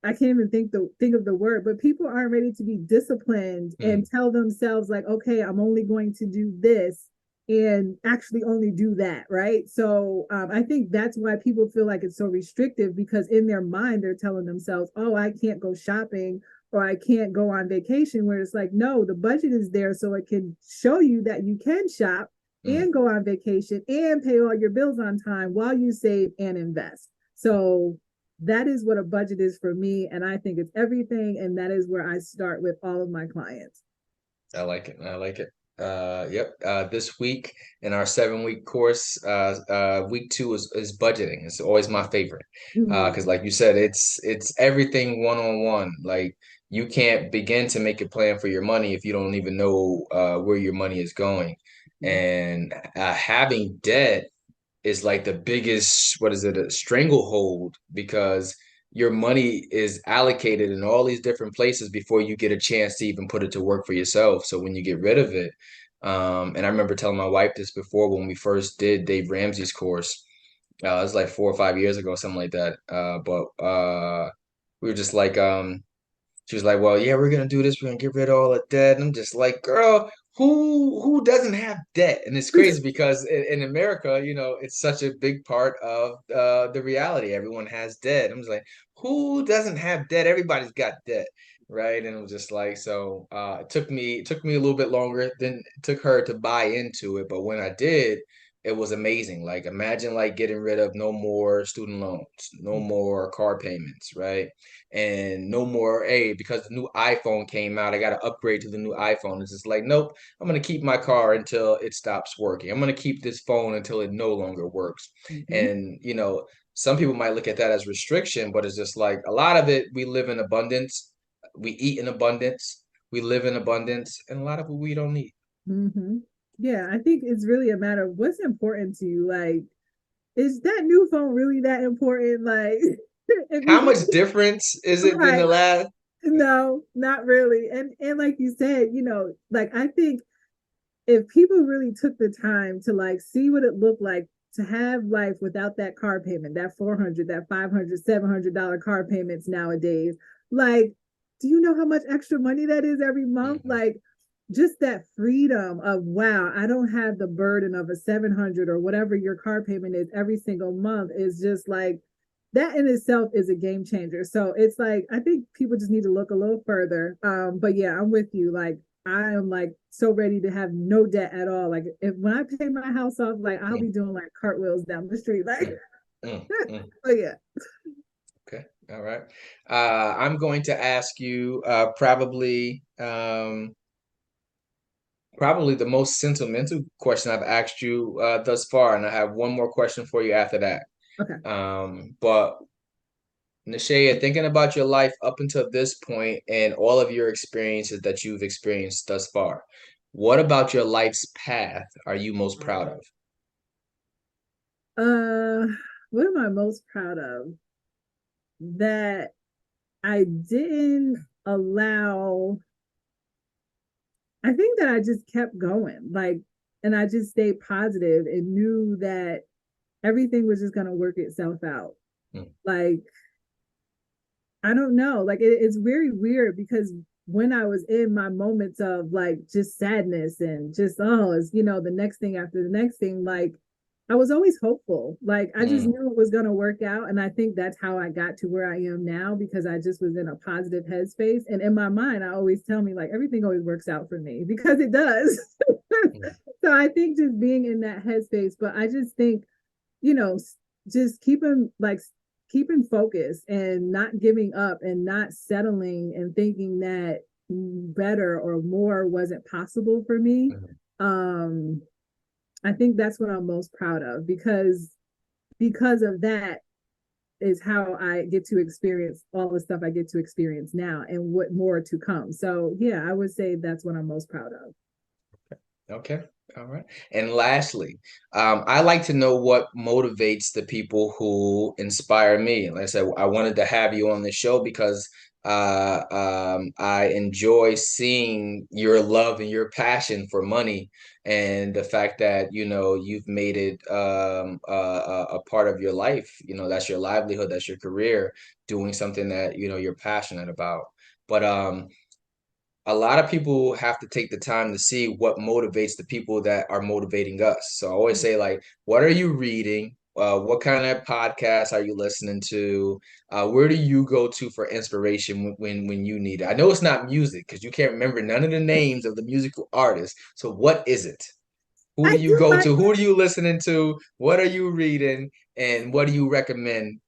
I can't even think of the word, but people aren't ready to be disciplined and tell themselves like, okay, I'm only going to do this and actually only do that, right? So I think that's why people feel like it's so restrictive, because in their mind they're telling themselves, oh, I can't go shopping or I can't go on vacation, where it's like, no, the budget is there so it can show you that you can shop and go on vacation and pay all your bills on time while you save and invest. So that is what a budget is for me. And I think it's everything. And that is where I start with all of my clients. I like it. I like it. Yep. This week in our 7 week course, week 2 is budgeting. It's always my favorite. Because like you said, it's everything one-on-one. Like you can't begin to make a plan for your money if you don't even know where your money is going. And having debt is like the biggest, what is it, a stranglehold, because your money is allocated in all these different places before you get a chance to even put it to work for yourself. So when you get rid of it, and I remember telling my wife this before when we first did Dave Ramsey's course, it was like 4 or 5 years ago, something like that. But we were just like, she was like, "Well, yeah, we're gonna do this. We're gonna get rid of all the debt." And I'm just like, "Girl, who doesn't have debt?" And it's crazy because in America, it's such a big part of the reality. Everyone has debt. I'm just like, who doesn't have debt? Everybody's got debt, right? And it was just like, so it took me a little bit longer than it took her to buy into it, but when I did, it was amazing. Like imagine like getting rid of no more student loans, no more car payments, right? And no more, hey, because the new iPhone came out, I got to upgrade to the new iPhone. It's just like, nope, I'm going to keep my car until it stops working. I'm going to keep this phone until it no longer works. And, some people might look at that as restriction, but it's just like a lot of it, we live in abundance. We eat in abundance. We live in abundance. And a lot of it we don't need. Yeah, I think it's really a matter of what's important to you. Like, is that new phone really that important? Like, How much difference is it than the right. last? No, not really. And like you said, like I think if people really took the time to like see what it looked like to have life without that car payment, that 400, that 500, $700 car payments nowadays, like, do you know how much extra money that is every month? Like, just that freedom of, wow, I don't have the burden of a 700 or whatever your car payment is every single month, is just like, that in itself is a game changer. So it's like, I think people just need to look a little further. But yeah, I'm with you. Like, I am like so ready to have no debt at all. Like if when I pay my house off, like I'll be doing like cartwheels down the street. Like, oh yeah. Okay. All right. I'm going to ask you probably the most sentimental question I've asked you thus far, and I have one more question for you after that. Okay. But Nishaea, thinking about your life up until this point and all of your experiences that you've experienced thus far, what about your life's path are you most proud of? What am I most proud of? That I didn't allow, I think that I just kept going, like, and I just stayed positive and knew that everything was just going to work itself out. Like, I don't know, like it's very weird because when I was in my moments of like just sadness and just, oh, it's, the next thing after the next thing, like I was always hopeful. Like I just knew it was going to work out. And I think that's how I got to where I am now, because I just was in a positive headspace. And in my mind, I always tell me like everything always works out for me, because it does. So I think just being in that headspace, but I just think, just keeping focus and not giving up and not settling and thinking that better or more wasn't possible for me. I think that's what I'm most proud of, because of that is how I get to experience all the stuff I get to experience now and what more to come. So yeah, I would say that's what I'm most proud of. Okay. All right. And lastly, I like to know what motivates the people who inspire me. Like I said, I wanted to have you on the show because I enjoy seeing your love and your passion for money, and the fact that you've made it a part of your life. That's your livelihood, that's your career, doing something that you're passionate about. But a lot of people have to take the time to see what motivates the people that are motivating us. So I always say, like, what are you reading? What kind of podcasts are you listening to? Where do you go to for inspiration when you need it? I know it's not music because you can't remember none of the names of the musical artists. So what is it? Who I do you do go like to? Who are you listening to? What are you reading? And what do you recommend?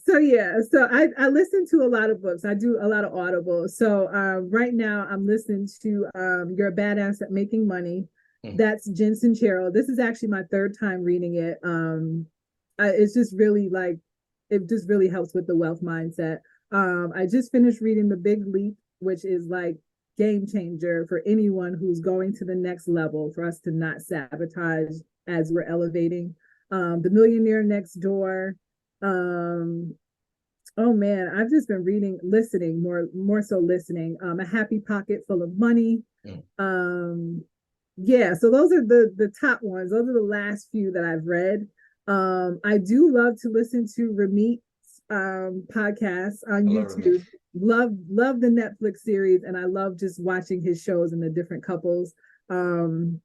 So yeah, so I listen to a lot of books. I do a lot of Audible. So right now I'm listening to You're a Badass at Making Money. Mm, That's Jen Sincero. This is actually my third time reading it. It's just really like it just really helps with the wealth mindset. I just finished reading The Big Leap, which is like game changer for anyone who's going to the next level for us to not sabotage as we're elevating. The Millionaire Next Door. um oh man, I've just been reading, listening, more so listening. A Happy Pocket Full of Money. mm. Yeah, so those are the top ones. Those are the last few that I've read. I do love to listen to Ramit's podcasts on I love Remy. YouTube. Love the Netflix series, and I love just watching his shows and the different couples. um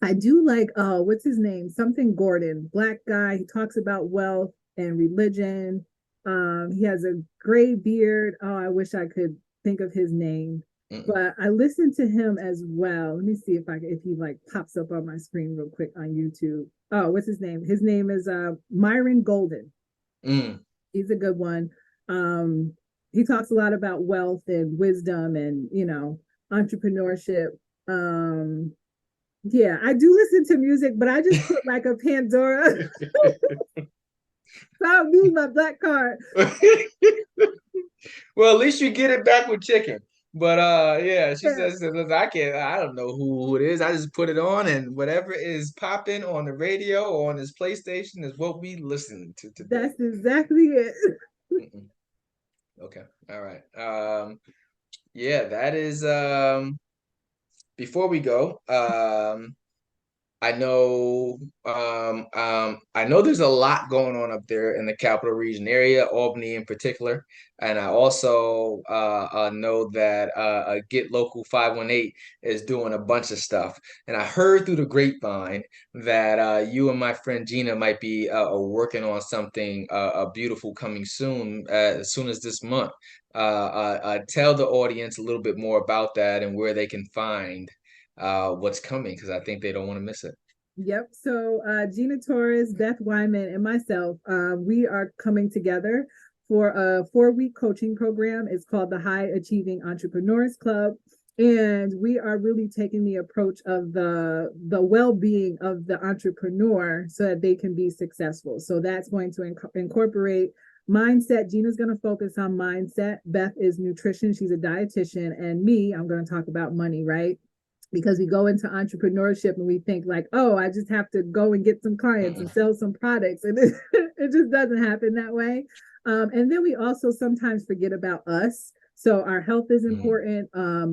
I do like what's his name? Something Gordon, black guy. He talks about wealth and religion. He has a gray beard. Oh, I wish I could think of his name. Mm-mm. But I listen to him as well. Let me see if he like pops up on my screen real quick on YouTube. Oh, what's his name? His name is Myron Golden. Mm. He's a good one. He talks a lot about wealth and wisdom and entrepreneurship. Um, yeah, I do listen to music, but I just put like a Pandora. So I don't lose my black card. Well, at least you get it back with chicken. But yeah, she Yeah, says, I don't know who it is. I just put it on, and whatever is popping on the radio or on his PlayStation is what we listening to today. that's exactly it. Mm-mm. Okay. All right. Yeah, that is before we go, I know there's a lot going on up there in the capital region area, Albany in particular, and I also know that Get Local 518 is doing a bunch of stuff. And I heard through the grapevine that you and my friend Gina might be working on something beautiful coming soon, as soon as this month. Tell the audience a little bit more about that and where they can find what's coming, because I think they don't want to miss it. Yep. So Gina Torres, Beth Wyman, and myself, we are coming together for a 4-week coaching program. It's called the High Achieving Entrepreneurs Club. And we are really taking the approach of the well-being of the entrepreneur so that they can be successful. So that's going to incorporate mindset. Gina's going to focus on mindset. Beth is nutrition. She's a dietitian. And me, I'm going to talk about money, right? Because we go into entrepreneurship and we think like, oh, I just have to go and get some clients and Mm-mm. sell some products. And it just doesn't happen that way. And then we also sometimes forget about us. So our health is Mm. important,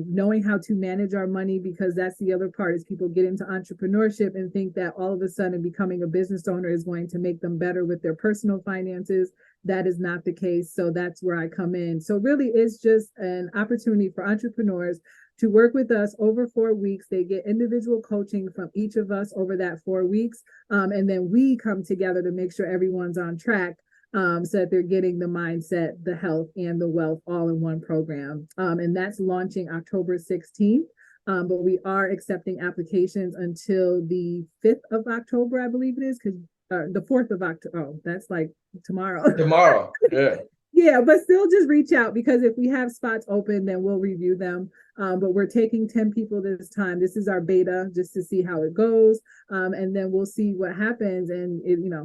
knowing how to manage our money, because that's the other part is people get into entrepreneurship and think that all of a sudden becoming a business owner is going to make them better with their personal finances. That is not the case. So that's where I come in. So really it's just an opportunity for entrepreneurs to work with us over 4 weeks. They get individual coaching from each of us over that 4 weeks. And then we come together to make sure everyone's on track, so that they're getting the mindset, the health, and the wealth all in one program. And that's launching October 16th. But we are accepting applications until the 5th of October, I believe it is, because the 4th of October. Oh, that's like tomorrow. Tomorrow. Yeah. Yeah, but still just reach out, because if we have spots open, then we'll review them. But we're taking 10 people this time. This is our beta just to see how it goes. And then we'll see what happens. And,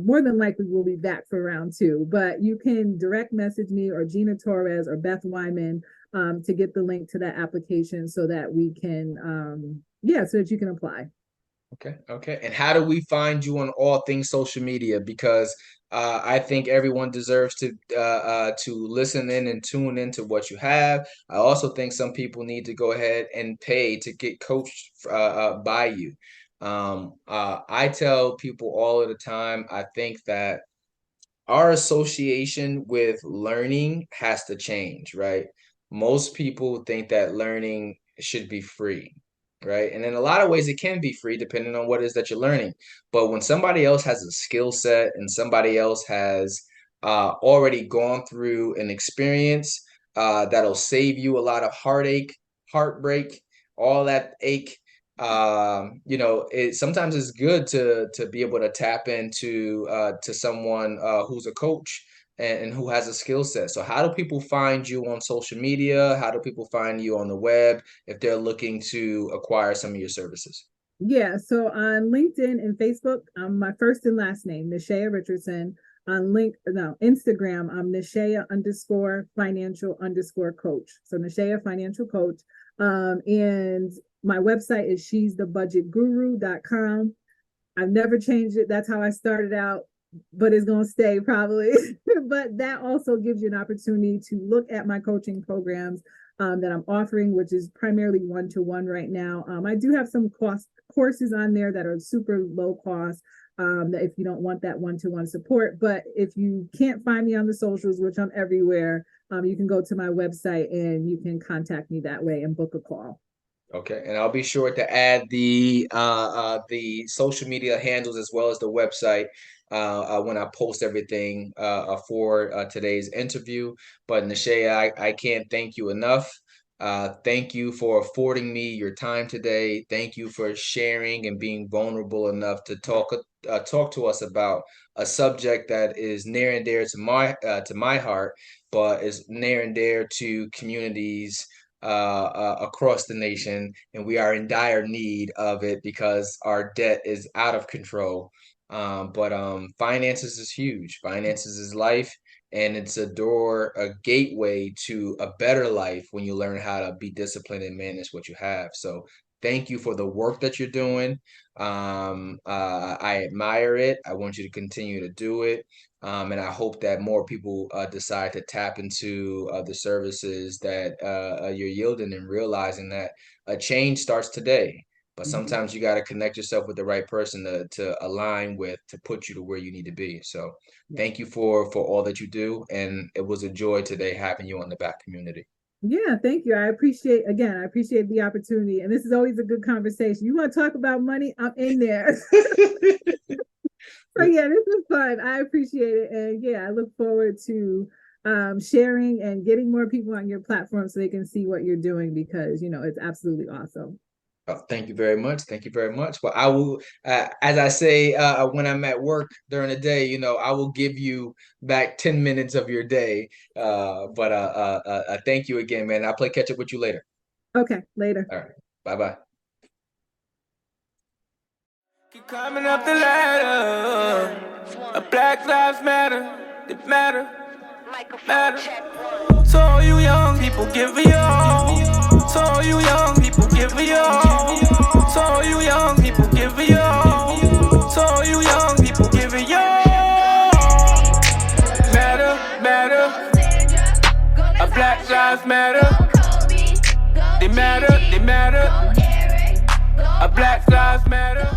more than likely we'll be back for round 2. But you can direct message me or Gina Torres or Beth Wyman to get the link to that application so that we can, so that you can apply. Okay. And how do we find you on all things social media? Because I think everyone deserves to listen in and tune into what you have. I also think some people need to go ahead and pay to get coached by you. I tell people all of the time, I think that our association with learning has to change, right? Most people think that learning should be free, right? And in a lot of ways, it can be free depending on what it is that you're learning. But when somebody else has a skill set and somebody else has already gone through an experience that'll save you a lot of heartache, heartbreak, all that ache, it sometimes it's good to be able to tap into to someone who's a coach and who has a skill set. So how do people find you on social media? How do people find you on the web if they're looking to acquire some of your services? Yeah, so on LinkedIn and Facebook, my first and last name, Nishaea Richardson. On Instagram, I'm Nishaea_financial_coach. So Nishaea Financial Coach. And my website is she'sthebudgetguru.com. I've never changed it. That's how I started out, but it's going to stay probably. But that also gives you an opportunity to look at my coaching programs that I'm offering, which is primarily one-to-one right now. I do have some courses on there that are super low cost, that if you don't want that one-to-one support. But if you can't find me on the socials, which I'm everywhere, you can go to my website and you can contact me that way and book a call. Okay, and I'll be sure to add the social media handles as well as the website when I post everything for today's interview. But Nishaea, I can't thank you enough. Thank you for affording me your time today. Thank you for sharing and being vulnerable enough to talk to us about a subject that is near and dear to my heart, but is near and dear to communities across the nation, and we are in dire need of it because our debt is out of control. But finances is huge. Finances is life, and it's a gateway to a better life when you learn how to be disciplined and manage what you have. So thank you for the work that you're doing. I admire it. I want you to continue to do it. And I hope that more people decide to tap into the services that you're yielding and realizing that a change starts today. But sometimes you got to connect yourself with the right person to align with, to put you to where you need to be. So thank you for all that you do. And it was a joy today having you on the back community. Yeah, thank you. I appreciate the opportunity. And this is always a good conversation. You want to talk about money? I'm in there. So yeah, this was fun. I appreciate it. And yeah, I look forward to sharing and getting more people on your platform so they can see what you're doing, because it's absolutely awesome. Oh, thank you very much. Thank you very much. Well, I will, as I say, when I'm at work during the day, I will give you back 10 minutes of your day. But thank you again, man. I'll play catch up with you later. Okay, later. All right. Bye-bye. Keep climbing up the ladder. A Black Lives Matter. They matter. So all you young people, give me all. So all you young people, give me all. So all you young people, give me all. So all you young people, give me all. Matter. A Black Lives Matter. They matter. A Black Lives Matter.